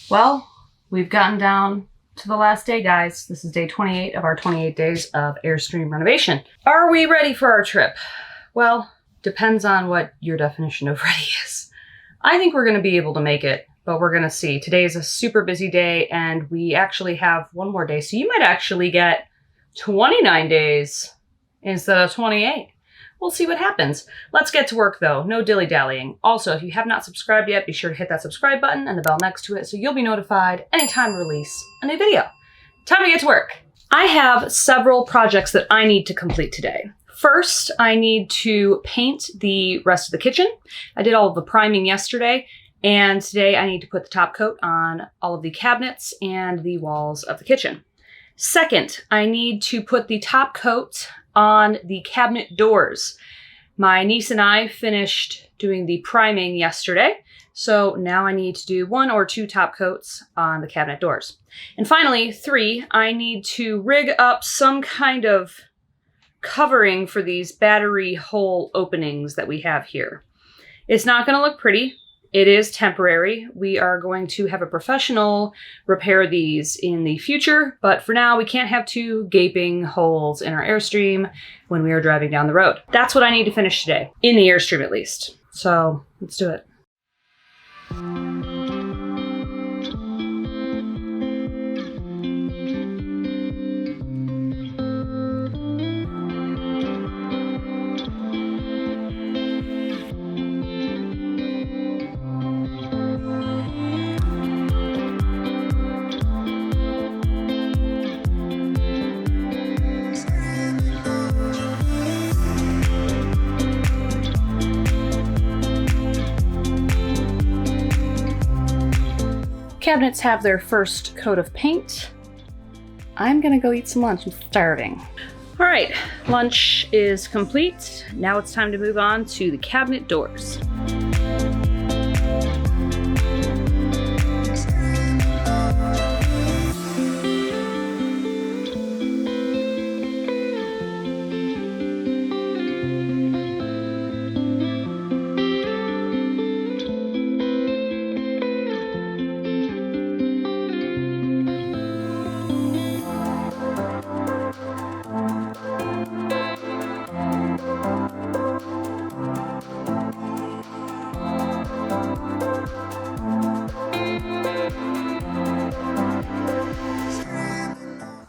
Well, we've gotten down to the last day, guys. This is day 28 of our 28 days of Airstream renovation. Are we ready for our trip? Well, depends on what your definition of ready is. I think we're going to be able to make it, but we're going to see. Today is a super busy day, and we actually have one more day. So you might actually get 29 days instead of 28. We'll see what happens. Let's get to work though. No dilly-dallying. Also, if you have not subscribed yet, be sure to hit that subscribe button and the bell next to it so you'll be notified anytime we release a new video. Time to get to work. I have several projects that I need to complete today. First, I need to paint the rest of the kitchen. I did all of the priming yesterday, and today I need to put the top coat on all of the cabinets and the walls of the kitchen. Second, I need to put the top coat on the cabinet doors. My niece and I finished doing the priming yesterday, so now I need to do 1 or 2 top coats on the cabinet doors. And finally, 3, I need to rig up some kind of covering for these battery hole openings that we have here. It's not going to look pretty. It is temporary. We are going to have a professional repair these in the future, but for now we can't have 2 gaping holes in our Airstream when we are driving down the road. That's what I need to finish today, in the Airstream at least. So let's do it. Cabinets have their first coat of paint. I'm gonna go eat some lunch. I'm starving. All right, lunch is complete. Now it's time to move on to the cabinet doors.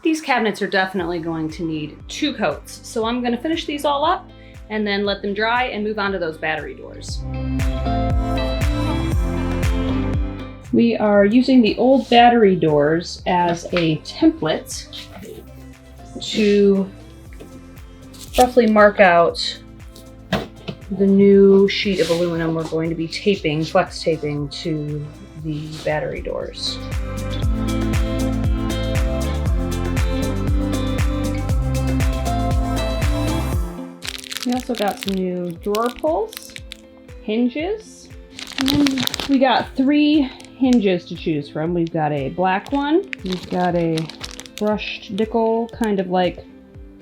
These cabinets are definitely going to need 2 coats, so I'm going to finish these all up and then let them dry and move on to those battery doors. We are using the old battery doors as a template to roughly mark out the new sheet of aluminum we're going to be taping, flex taping to the battery doors. We also got some new drawer pulls, hinges, and then we got 3 hinges to choose from. We've got a black one, we've got a brushed nickel, kind of like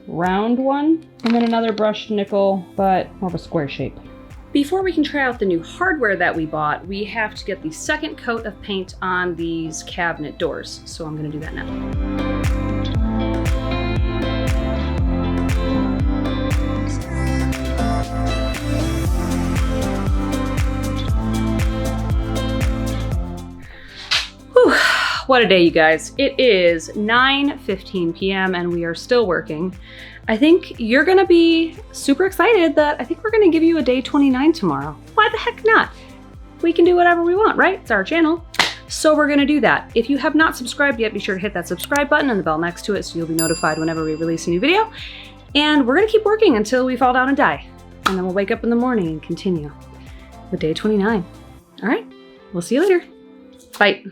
round one, and then another brushed nickel, but more of a square shape. Before we can try out the new hardware that we bought, we have to get the second coat of paint on these cabinet doors. So I'm going to do that now. What a day, you guys. It is 9:15 p.m. and we are still working. I think you're gonna be super excited that I think we're gonna give you a day 29 tomorrow. Why the heck not? We can do whatever we want, right? It's our channel. So we're gonna do that. If you have not subscribed yet, be sure to hit that subscribe button and the bell next to it so you'll be notified whenever we release a new video. And we're gonna keep working until we fall down and die. And then we'll wake up in the morning and continue with day 29. All right, we'll see you later. Bye.